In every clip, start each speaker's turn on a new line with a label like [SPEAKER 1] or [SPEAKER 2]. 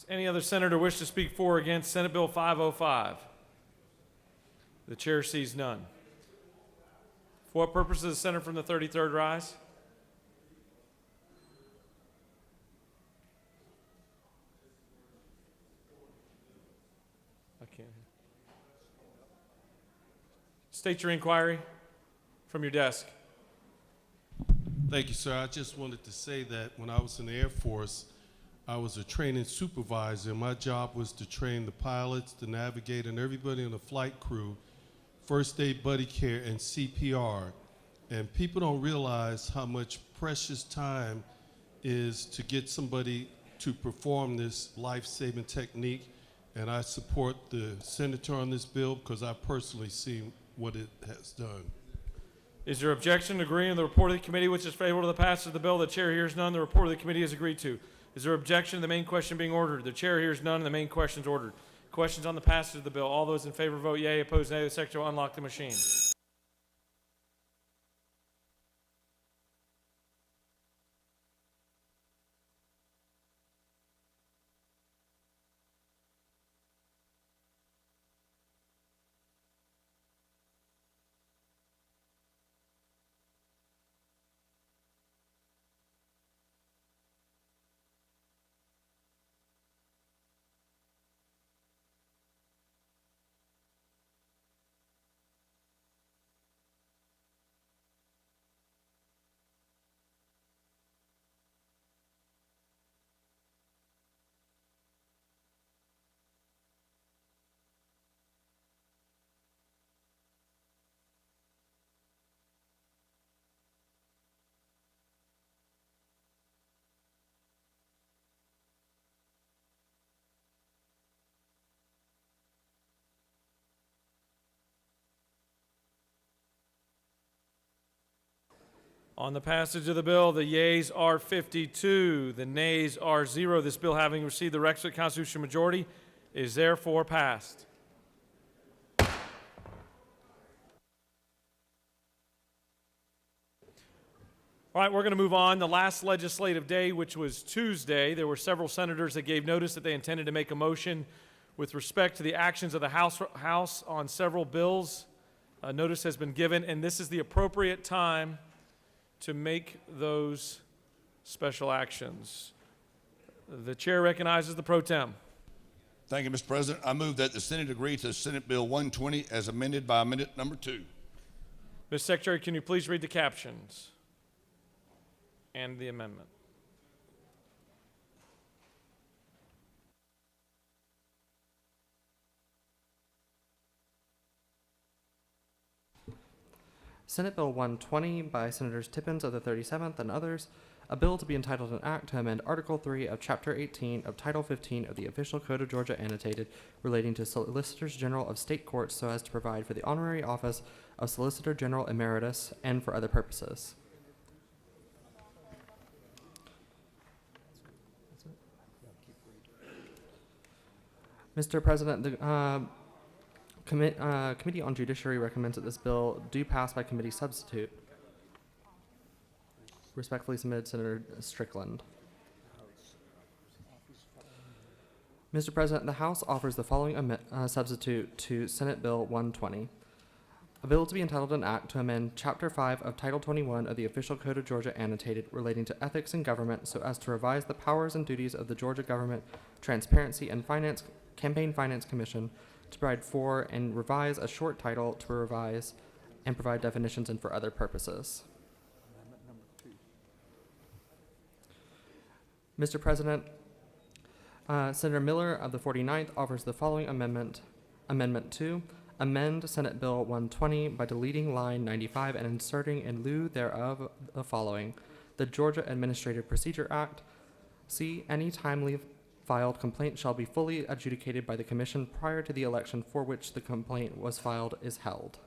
[SPEAKER 1] any other senator wish to speak for or against Senate Bill 505? The chair sees none. For what purpose does the senator from the 33rd rise? I can't hear. State your inquiry from your desk.
[SPEAKER 2] Thank you, sir. I just wanted to say that when I was in the Air Force, I was a training supervisor. My job was to train the pilots, the navigator, and everybody in the flight crew, first aid buddy care, and CPR. And people don't realize how much precious time is to get somebody to perform this life-saving technique. And I support the senator on this bill because I personally see what it has done.
[SPEAKER 1] Is there objection to agreeing with the report of the committee which is favorable to the passage of the bill? The chair hears none. The report of the committee is agreed to. Is there objection to the main question being ordered? The chair hears none and the main question is ordered. Questions on the passage of the bill. All those in favor vote yea. Opposed nay. The secretary will unlock the machine. On the passage of the bill, the yeas are 52, the nays are 0. This bill, having received the requisite constitutional majority, is therefore passed. All right, we're going to move on. The last legislative day, which was Tuesday, there were several senators that gave notice that they intended to make a motion with respect to the actions of the House on several bills. Notice has been given, and this is the appropriate time to make those special actions. The chair recognizes the pro tem.
[SPEAKER 3] Thank you, Mr. President. I move that the Senate agree to Senate Bill 120 as amended by amendment number 2.
[SPEAKER 1] Mr. Secretary, can you please read the captions and the amendment?
[SPEAKER 4] Senate Bill 120 by Senators Tippins of the 37th and others, a bill to be entitled an act to amend Article 3 of Chapter 18 of Title 15 of the Official Code of Georgia annotated relating to Solicitors General of State Courts so as to provide for the honorary office of Solicitor General Emeritus and for other purposes. Mr. President, the Committee on Judiciary recommends that this bill do pass by committee substitute. Respectfully submitted, Senator Strickland. Mr. President, the House offers the following substitute to Senate Bill 120. A bill to be entitled an act to amend Chapter 5 of Title 21 of the Official Code of Georgia annotated relating to ethics in government so as to revise the powers and duties of the Georgia Government Transparency and Campaign Finance Commission to provide for and revise a short title to revise and provide definitions and for other purposes. Mr. President, Senator Miller of the 49th offers the following amendment. Amendment 2, amend Senate Bill 120 by deleting line 95 and inserting in lieu thereof the following. The Georgia Administrative Procedure Act. C, any timely filed complaint shall be fully adjudicated by the Commission prior to the election for which the complaint was filed is held.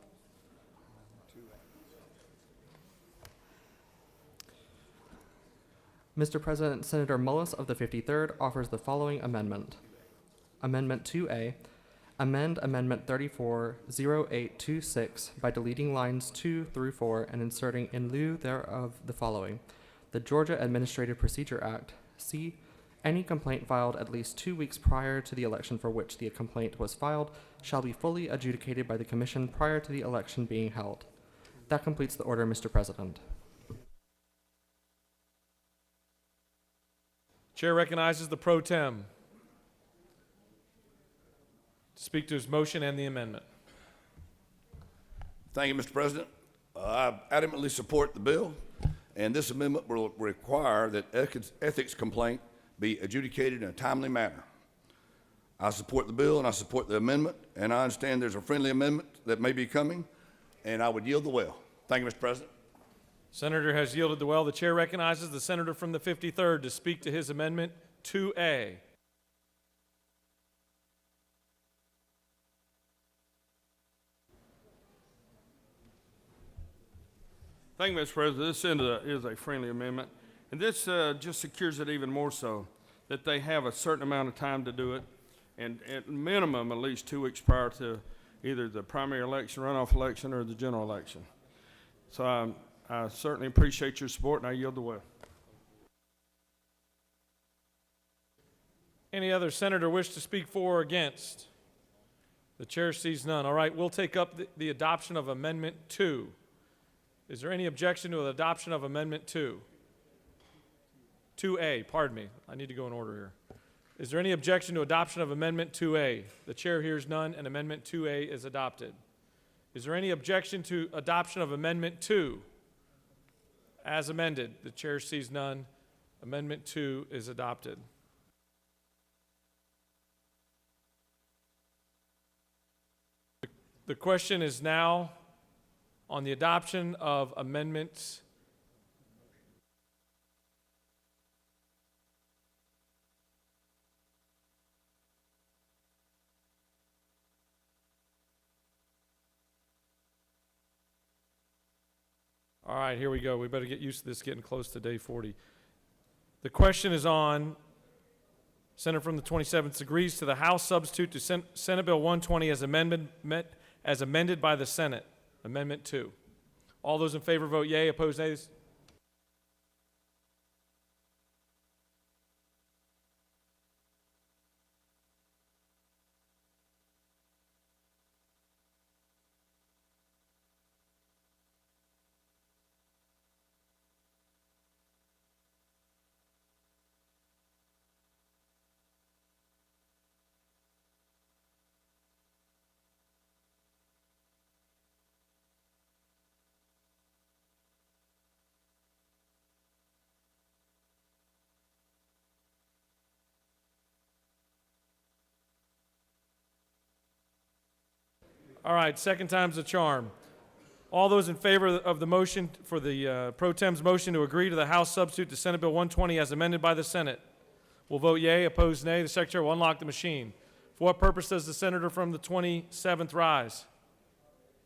[SPEAKER 4] Mr. President, Senator Mullis of the 53rd offers the following amendment. Amendment 2A, amend Amendment 340826 by deleting lines 2 through 4 and inserting in lieu thereof the following. The Georgia Administrative Procedure Act. C, Any complaint filed at least 2 weeks prior to the election for which the complaint was filed shall be fully adjudicated by the Commission prior to the election being held. That completes the order, Mr. President.
[SPEAKER 1] Chair recognizes the pro tem to speak to his motion and the amendment.
[SPEAKER 3] Thank you, Mr. President. I adamantly support the bill, and this amendment will require that ethics complaint be adjudicated in a timely manner. I support the bill and I support the amendment, and I understand there's a friendly amendment that may be coming, and I would yield the well. Thank you, Mr. President.
[SPEAKER 1] Senator has yielded the well. The chair recognizes the senator from the 53rd to speak to his amendment 2A.
[SPEAKER 5] Thank you, Mr. President. This is a friendly amendment, and this just secures it even more so, that they have a certain amount of time to do it, and at minimum at least 2 weeks prior to either the primary election, runoff election, or the general election. So I certainly appreciate your support, and I yield the well.
[SPEAKER 1] Any other senator wish to speak for or against? The chair sees none. All right, we'll take up the adoption of Amendment 2. Is there any objection to the adoption of Amendment 2? 2A, pardon me. I need to go in order here. Is there any objection to adoption of Amendment 2A? The chair hears none, and Amendment 2A is adopted. Is there any objection to adoption of Amendment 2 as amended? The chair sees none. Amendment 2 is adopted. The question is now on the adoption of amendments. All right, here we go. We better get used to this getting close to day 40. The question is on, Senator from the 27th agrees to the House substitute to Senate Bill 120 as amended by the Senate. Amendment 2. All those in favor vote yea, opposed nays. All right, second time's the charm. All those in favor of the motion for the pro tem's motion to agree to the House substitute to Senate Bill 120 as amended by the Senate will vote yea, opposed nay. The Secretary will unlock the machine. For what purpose does the senator from the 27th rise?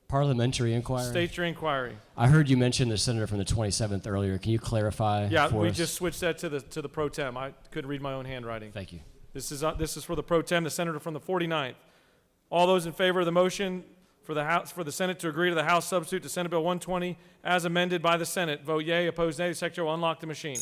[SPEAKER 6] Parliamentary inquiry.
[SPEAKER 1] State your inquiry.
[SPEAKER 6] I heard you mention the senator from the 27th earlier. Can you clarify
[SPEAKER 1] Yeah,
[SPEAKER 6] for
[SPEAKER 1] we
[SPEAKER 6] us?
[SPEAKER 1] just switched that to the pro tem. I couldn't read my own handwriting.
[SPEAKER 6] Thank you.
[SPEAKER 1] This is for the pro tem, the senator from the 49th. All those in favor of the motion for the Senate to agree to the House substitute to Senate Bill 120 as amended by the Senate, vote yea, opposed nay. The Secretary will unlock the machine.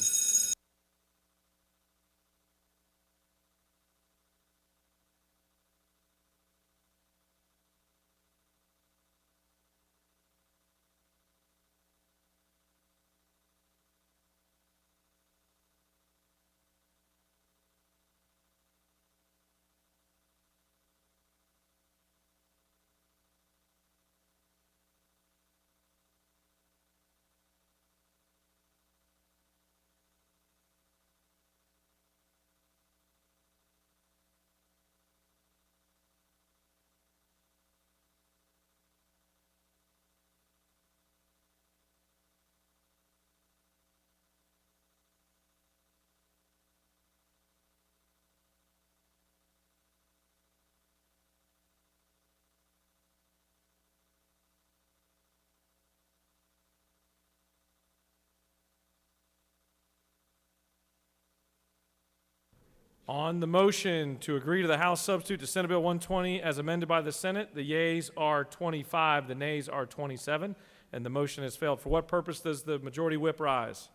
[SPEAKER 1] On the motion to agree to the House substitute to Senate Bill 120 as amended by the Senate, the yeas are 25, the nays are 27, and the motion has failed. For what purpose does the majority whip rise?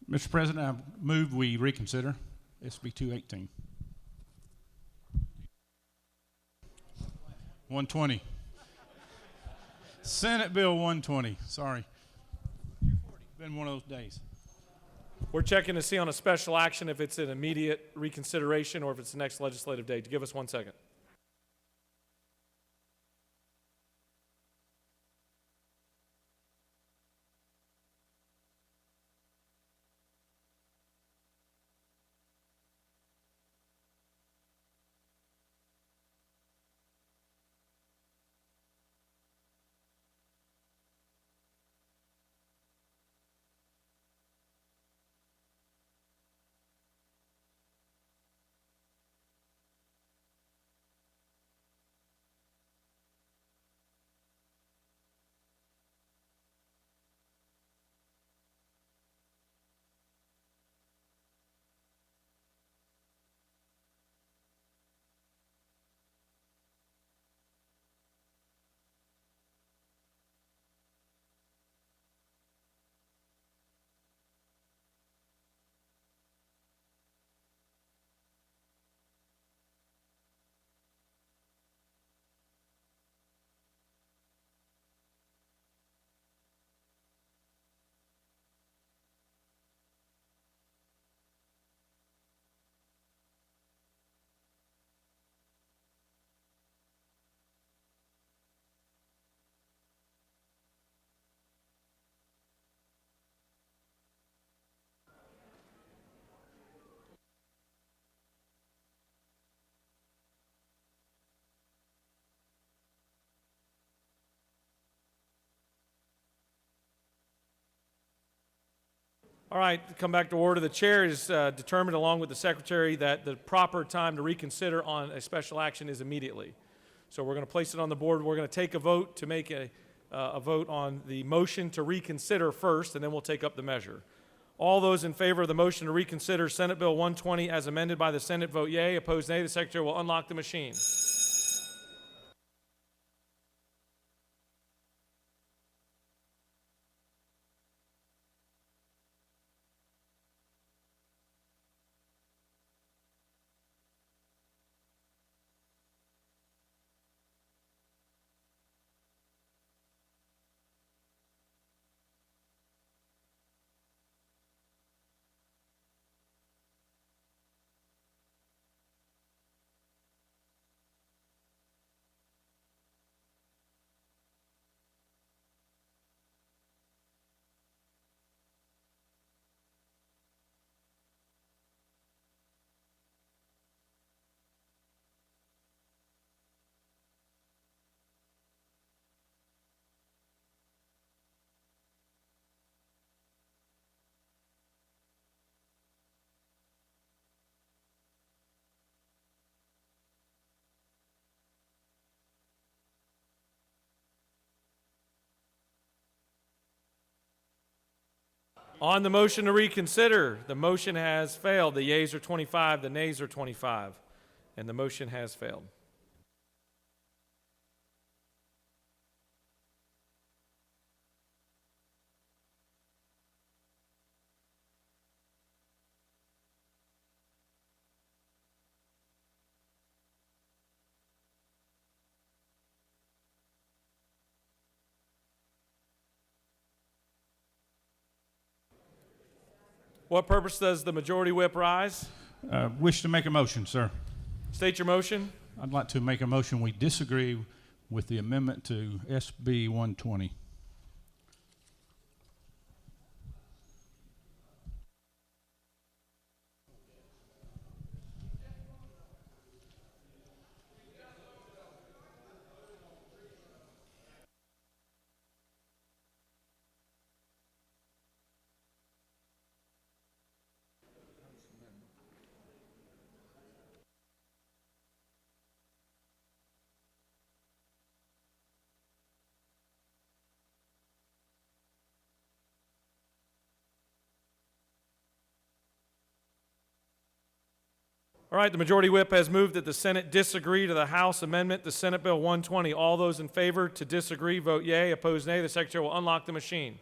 [SPEAKER 7] Mr. President, I move we reconsider. SB 218. 120. Senate Bill 120. Sorry. Been one of those days.
[SPEAKER 1] We're checking to see on a special action if it's an immediate reconsideration or if it's the next legislative day. Give us 1 second. All right, to come back to order. The chair is determined, along with the secretary, that the proper time to reconsider on a special action is immediately. So we're going to place it on the board. We're going to take a vote to make a vote on the motion to reconsider first, and then we'll take up the measure. All those in favor of the motion to reconsider Senate Bill 120 as amended by the Senate vote yea. Opposed, nay. The secretary will unlock the machine. On the motion to reconsider, the motion has failed. The yeas are 25, the nays are 25, and the motion has failed. What purpose does the majority whip rise?
[SPEAKER 7] Wish to make a motion, sir.
[SPEAKER 1] State your motion.
[SPEAKER 7] I'd like to make a motion we disagree with the amendment to SB 120.
[SPEAKER 1] All right, the majority whip has moved that the Senate disagree to the House amendment to Senate Bill 120. All those in favor to disagree, vote yea. Opposed, nay. The secretary will unlock the machine.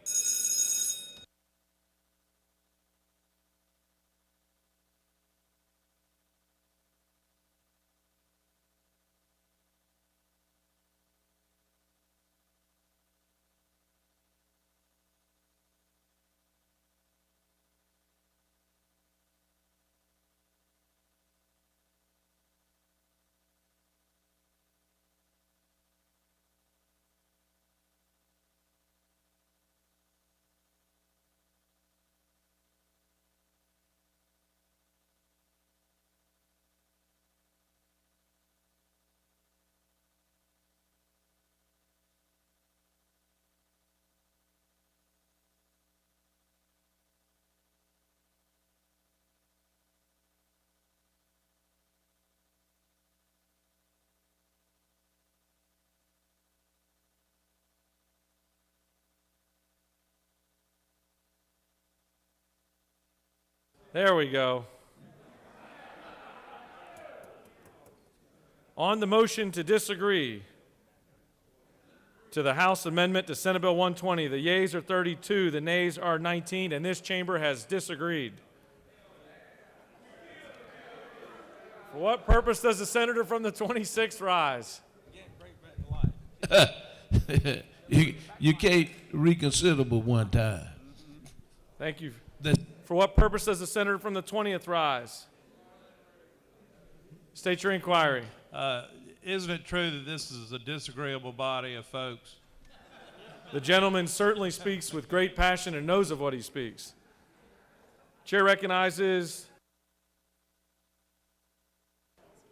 [SPEAKER 1] There we go. On the motion to disagree to the House amendment to Senate Bill 120, the yeas are 32, the nays are 19, and this chamber has disagreed. For what purpose does the senator from the 26th rise?
[SPEAKER 8] You can't reconsider but one time.
[SPEAKER 1] Thank you.
[SPEAKER 8] That-
[SPEAKER 1] For what purpose does the senator from the 20th rise? State your inquiry.
[SPEAKER 9] Isn't it true that this is a disagreeable body of folks?
[SPEAKER 1] The gentleman certainly speaks with great passion and knows of what he speaks. Chair recognizes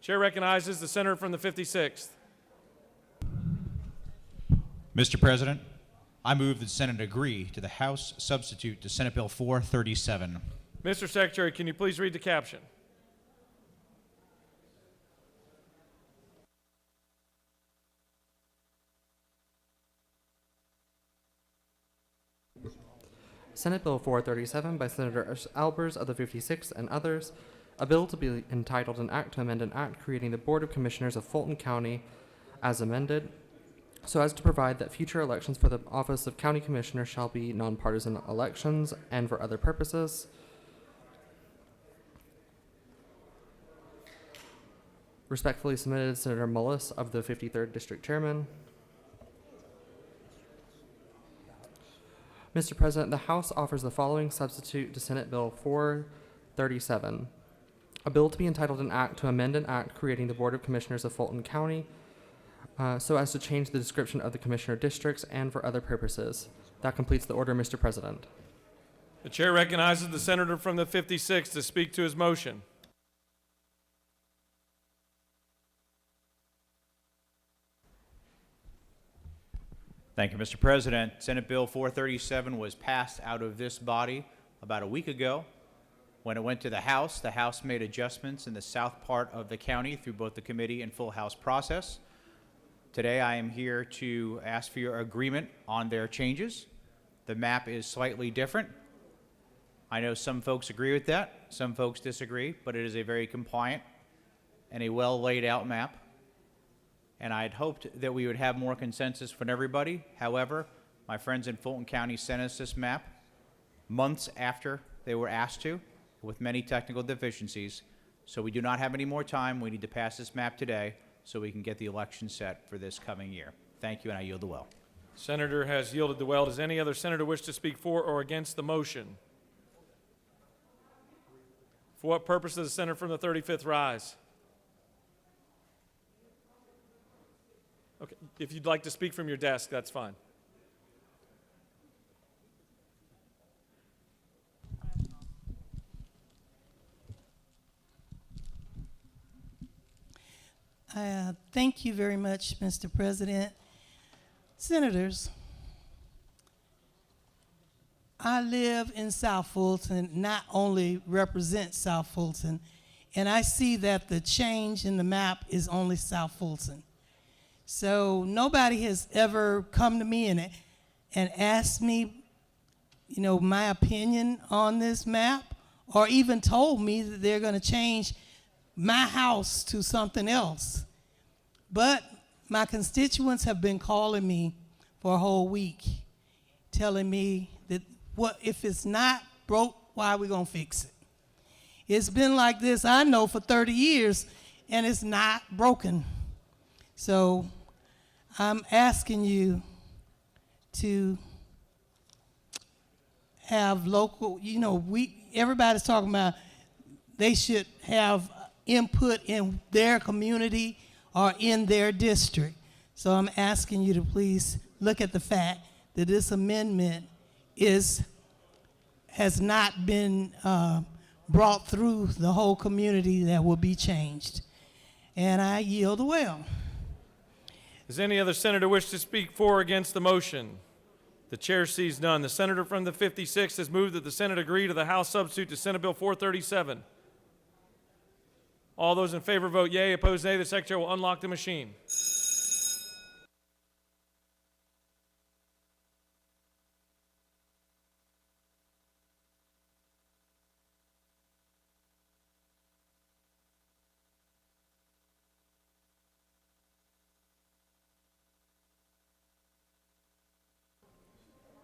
[SPEAKER 1] the senator from the 56th.
[SPEAKER 10] Mr. President, I move that the Senate agree to the House substitute to Senate Bill 437.
[SPEAKER 1] Mr. Secretary, can you please read the caption?
[SPEAKER 4] Senate Bill 437 by Senator Albers of the 56th and others, a bill to be entitled an act to amend an act creating the Board of Commissioners of Fulton County as amended, so as to provide that future elections for the office of County Commissioner shall be nonpartisan elections and for other purposes. Respectfully submitted, Senator Mullis of the 53rd District Chairman. Mr. President, the House offers the following substitute to Senate Bill 437, a bill to be entitled an act to amend an act creating the Board of Commissioners of Fulton County so as to change the description of the commissioner districts and for other purposes. That completes the order, Mr. President.
[SPEAKER 1] The chair recognizes the senator from the 56th to speak to his motion.
[SPEAKER 10] Thank you, Mr. President. Senate Bill 437 was passed out of this body about a week ago. When it went to the House made adjustments in the south part of the county through both the committee and full House process. Today, I am here to ask for your agreement on their changes. The map is slightly different. I know some folks agree with that, some folks disagree, but it is a very compliant and a well laid out map. And I had hoped that we would have more consensus from everybody. However, my friends in Fulton County sent us this map months after they were asked to, with many technical deficiencies. So we do not have any more time. We need to pass this map today so we can get the election set for this coming year. Thank you, and I yield the well.
[SPEAKER 1] Senator has yielded the well. Does any other senator wish to speak for or against the motion? For what purpose does the senator from the 35th rise? Okay, if you'd like to speak from your desk, that's fine.
[SPEAKER 11] Thank you very much, Mr. President. Senators, I live in South Fulton, not only represent South Fulton, and I see that the change in the map is only South Fulton. So nobody has ever come to me and asked me, my opinion on this map, or even told me that they're going to change my house to something else. But my constituents have been calling me for a whole week, telling me that if it's not broke, why are we going to fix it? It's been like this, I know, for 30 years, and it's not broken. So I'm asking you to have local, everybody's talking about they should have input in their community or in their district. So I'm asking you to please look at the fact that this amendment has not been brought through the whole community that will be changed. And I yield the well.
[SPEAKER 1] Does any other senator wish to speak for or against the motion? The chair sees none. The senator from the 56th has moved that the Senate agree to the House substitute to Senate Bill 437. All those in favor vote yea, opposed nay. The secretary will unlock the machine.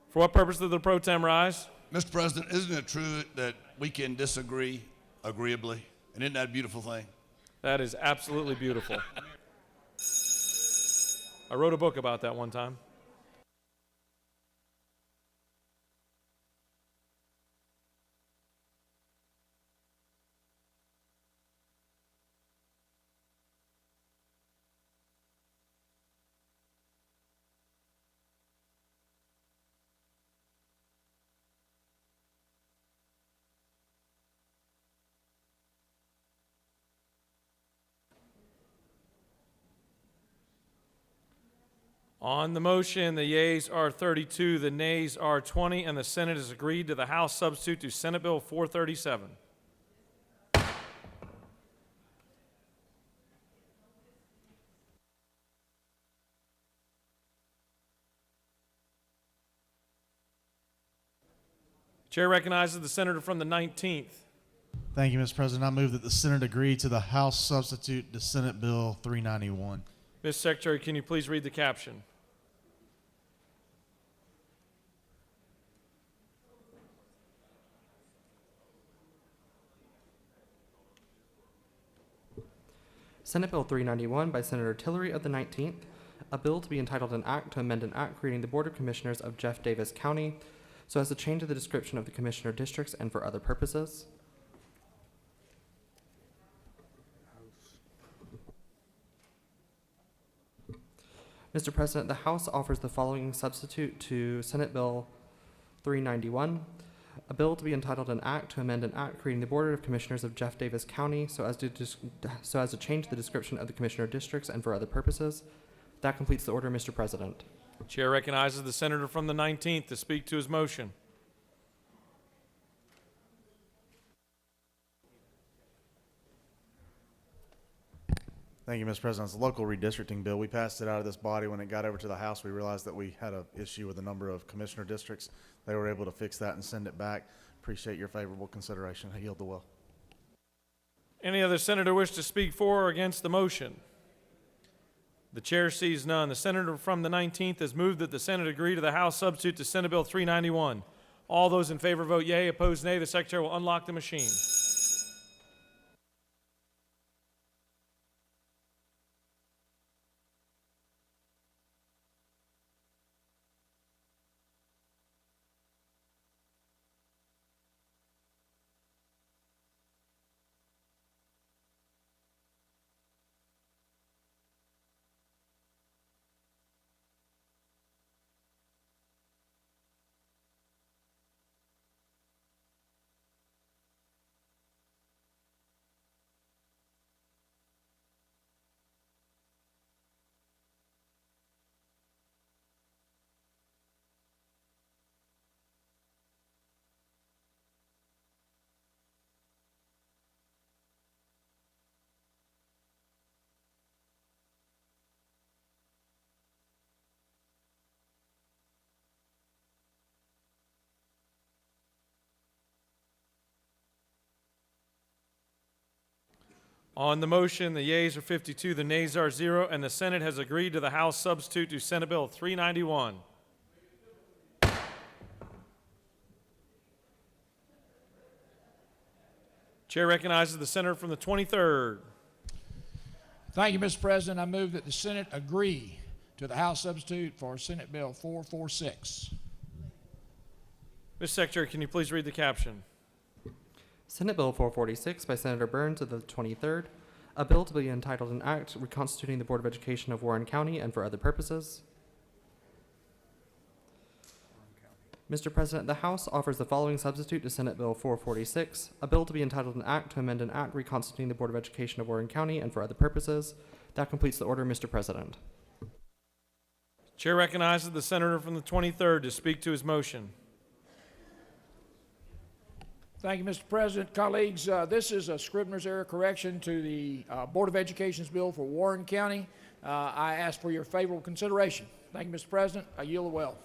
[SPEAKER 1] For what purpose did the pro tem rise?
[SPEAKER 3] Mr. President, isn't it true that we can disagree agreeably? And isn't that a beautiful thing?
[SPEAKER 1] That is absolutely beautiful. I wrote a book about that one time. On the motion, the yeas are 32, the nays are 20, and the Senate has agreed to the House substitute to Senate Bill 437. Chair recognizes the senator from the 19th.
[SPEAKER 12] Thank you, Mr. President. I move that the Senate agree to the House substitute to Senate Bill 391.
[SPEAKER 1] Ms. Secretary, can you please read the caption?
[SPEAKER 4] Senate Bill 391 by Senator Tillery of the 19th, a bill to be entitled an act to amend an act creating the Board of Commissioners of Jeff Davis County so as to change the description of the commissioner districts and for other purposes. Mr. President, the House offers the following substitute to Senate Bill 391, a bill to be entitled an act to amend an act creating the Board of Commissioners of Jeff Davis County so as to change the description of the commissioner districts and for other purposes. That completes the order, Mr. President.
[SPEAKER 1] Chair recognizes the senator from the 19th to speak to his motion.
[SPEAKER 12] Thank you, Mr. President. It's a local redistricting bill. We passed it out of this body. When it got over to the House, we realized that we had an issue with a number of commissioner districts. They were able to fix that and send it back. Appreciate your favorable consideration. I yield the will.
[SPEAKER 1] Any other senator wish to speak for or against the motion? The chair sees none. The senator from the 19th has moved that the Senate agree to the House substitute to Senate Bill 391. All those in favor vote yea, opposed nay. The Secretary will unlock the machine. On the motion, the yeas are 52, the nays are 0, and the Senate has agreed to the House substitute to Senate Bill 391. Chair recognizes the senator from the 23rd.
[SPEAKER 13] Thank you, Mr. President. I move that the Senate agree to the House substitute for Senate Bill 446.
[SPEAKER 1] Ms. Secretary, can you please read the caption?
[SPEAKER 4] Senate Bill 446 by Senator Burns of the 23rd, a bill to be entitled an act reconstituting the Board of Education of Warren County and for other purposes. Mr. President, the House offers the following substitute to Senate Bill 446, a bill to be entitled an act to amend an act reconstituting the Board of Education of Warren County and for other purposes. That completes the order, Mr. President.
[SPEAKER 1] Chair recognizes the senator from the 23rd to speak to his motion.
[SPEAKER 13] Thank you, Mr. President. Colleagues, this is a Scribner's error correction to the Board of Education's bill for Warren County. I ask for your favorable consideration. Thank you, Mr. President. I yield the will.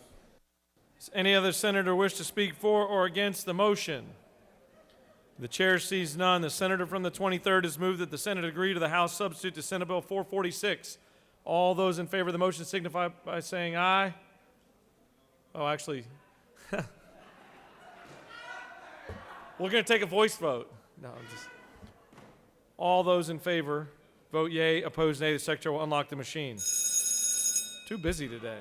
[SPEAKER 1] Does any other senator wish to speak for or against the motion? The chair sees none. The senator from the 23rd has moved that the Senate agree to the House substitute to Senate Bill 446. All those in favor of the motion signify by saying aye. Oh, actually, We're going to take a voice vote. No, I'm just. All those in favor, vote yea. Opposed, nay. The secretary will unlock the machine. Too busy today.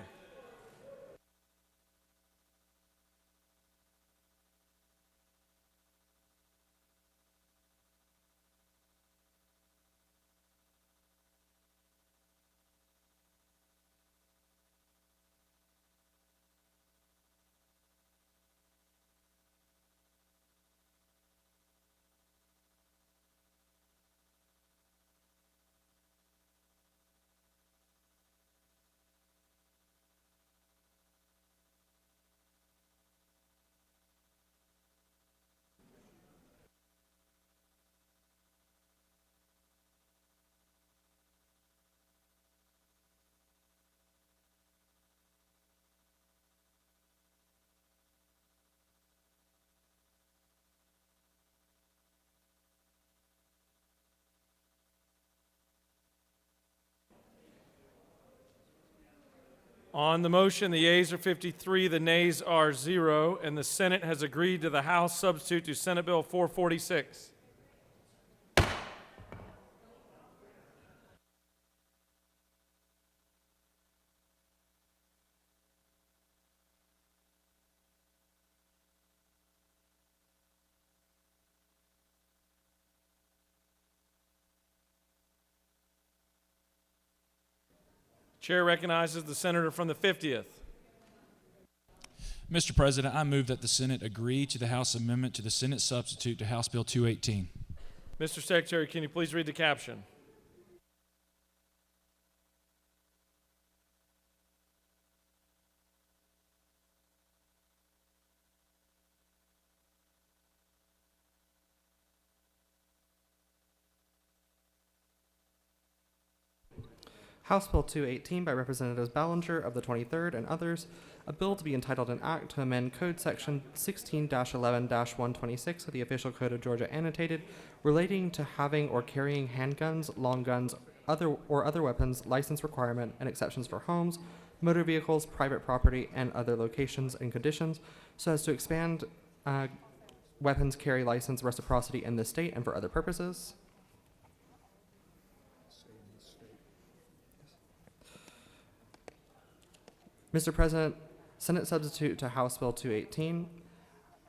[SPEAKER 1] On the motion, the yeas are 53, the nays are 0, and the Senate has agreed to the House substitute to Senate Bill 446. Chair recognizes the senator from the 50th.
[SPEAKER 14] Mr. President, I move that the Senate agree to the House amendment to the Senate substitute to House Bill 218.
[SPEAKER 1] Mr. Secretary, can you please read the caption?
[SPEAKER 4] House Bill 218 by Representatives Ballinger of the 23rd and others, a bill to be entitled an act to amend Code Section 16-11-126 of the Official Code of Georgia Annotated relating to having or carrying handguns, long guns, other weapons, license requirement, and exceptions for homes, motor vehicles, private property, and other locations and conditions, so as to expand weapons carry license reciprocity in this state and for other purposes. Mr. President, Senate substitute to House Bill 218,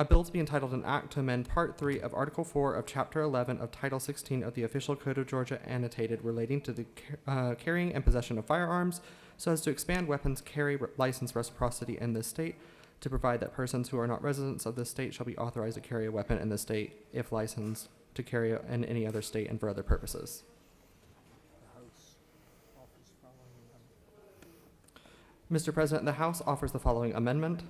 [SPEAKER 4] a bill to be entitled an act to amend Part 3 of Article 4 of Chapter 11 of Title 16 of the Official Code of Georgia Annotated relating to the carrying and possession of firearms so as to expand weapons carry license reciprocity in this state to provide that persons who are not residents of this state shall be authorized to carry a weapon in this state if licensed to carry in any other state and for other purposes. Mr. President, the House offers the following amendment.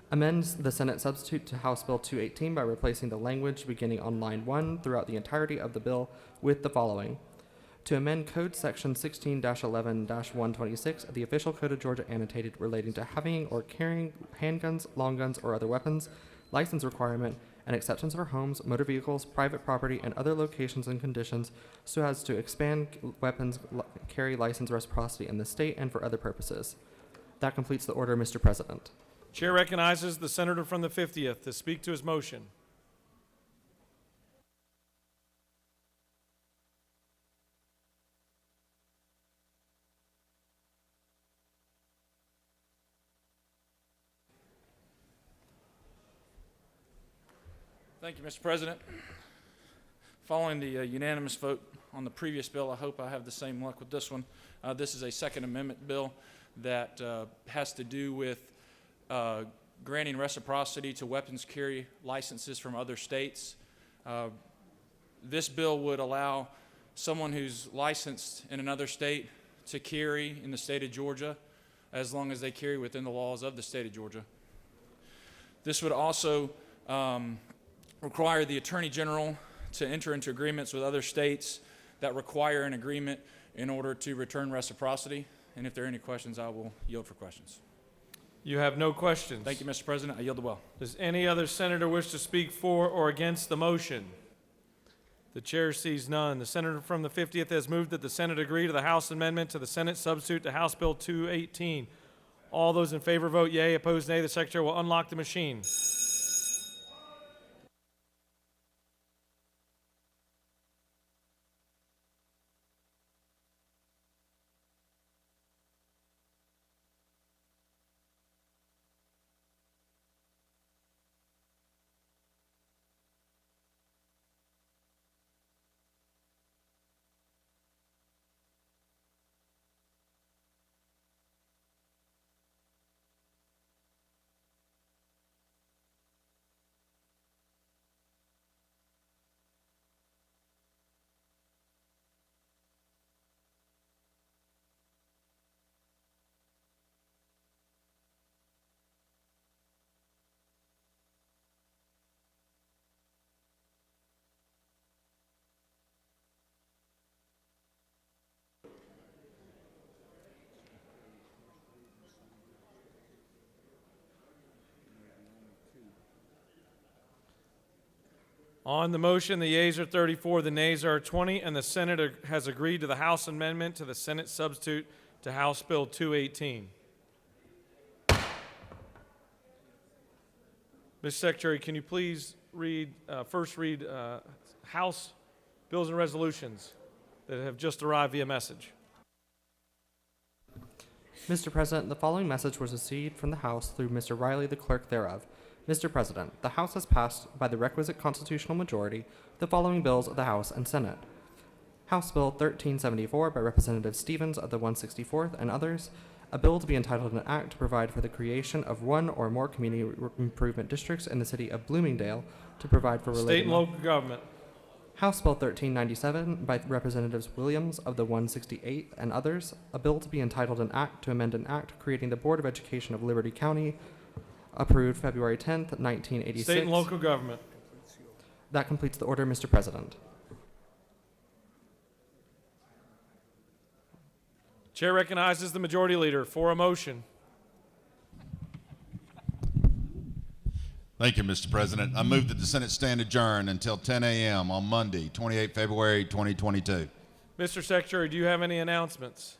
[SPEAKER 4] Amends the Senate substitute to House Bill 218 by replacing the language beginning on line 1 throughout the entirety of the bill with the following. To amend Code Section 16-11-126 of the Official Code of Georgia Annotated relating to having or carrying handguns, long guns, or other weapons, license requirement, and exceptions for homes, motor vehicles, private property, and other locations and conditions so as to expand weapons carry license reciprocity in the state and for other purposes. That completes the order, Mr. President.
[SPEAKER 1] Chair recognizes the senator from the 50th to speak to his motion.
[SPEAKER 15] Thank you, Mr. President. Following the unanimous vote on the previous bill, I hope I have the same luck with this one. This is a Second Amendment bill that has to do with granting reciprocity to weapons carry licenses from other states. This bill would allow someone who's licensed in another state to carry in the state of Georgia as long as they carry within the laws of the state of Georgia. This would also require the Attorney General to enter into agreements with other states that require an agreement in order to return reciprocity. And if there are any questions, I will yield for questions.
[SPEAKER 1] You have no questions.
[SPEAKER 15] Thank you, Mr. President. I yield the well.
[SPEAKER 1] Does any other senator wish to speak for or against the motion? The chair sees none. The senator from the 50th has moved that the Senate agree to the House amendment to the Senate substitute to House Bill 218. All those in favor vote yea. Opposed, nay. The Secretary will unlock the machine. On the motion, the yeas are 34, the nays are 20, and the Senate has agreed to the House amendment to the Senate substitute to House Bill 218. Ms. Secretary, can you please first read House bills and resolutions that have just arrived via message?
[SPEAKER 4] Mr. President, the following message was received from the House through Mr. Riley, the clerk thereof. Mr. President, the House has passed by the requisite constitutional majority the following bills of the House and Senate. House Bill 1374 by Representative Stevens of the 164th and others, a bill to be entitled an act to provide for the creation of one or more community improvement districts in the city of Bloomingdale to provide for related...
[SPEAKER 1] State and local government.
[SPEAKER 4] House Bill 1397 by Representatives Williams of the 168th and others, a bill to be entitled an act to amend an act creating the Board of Education of Liberty County, approved February 10th, 1986.
[SPEAKER 1] State and local government.
[SPEAKER 4] That completes the order, Mr. President.
[SPEAKER 1] Chair recognizes the Majority Leader for a motion.
[SPEAKER 16] Thank you, Mr. President. I move that the Senate stand adjourned until 10 a.m. on Monday, 28 February 2022.
[SPEAKER 1] Mr. Secretary, do you have any announcements?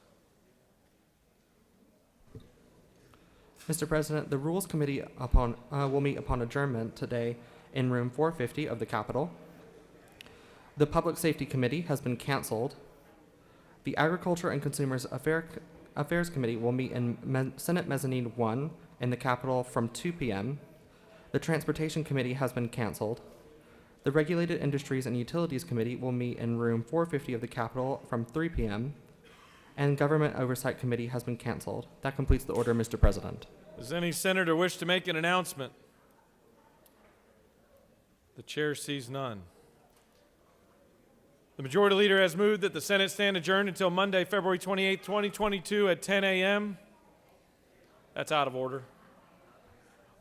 [SPEAKER 4] Mr. President, the Rules Committee will meet upon adjournment today in room 450 of the Capitol. The Public Safety Committee has been canceled. The Agriculture and Consumers Affairs Committee will meet in Senate Mezzanine 1 in the Capitol from 2 p.m. The Transportation Committee has been canceled. The Regulated Industries and Utilities Committee will meet in room 450 of the Capitol from 3 p.m. And Government Oversight Committee has been canceled. That completes the order, Mr. President.
[SPEAKER 1] Does any senator wish to make an announcement? The chair sees none. The Majority Leader has moved that the Senate stand adjourned until Monday, February 28, 2022 at 10 a.m. That's out of order.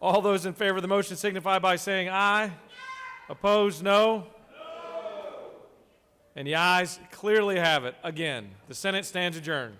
[SPEAKER 1] All those in favor of the motion signify by saying aye. Opposed, no. And the ayes clearly have it. Again, the Senate stands adjourned.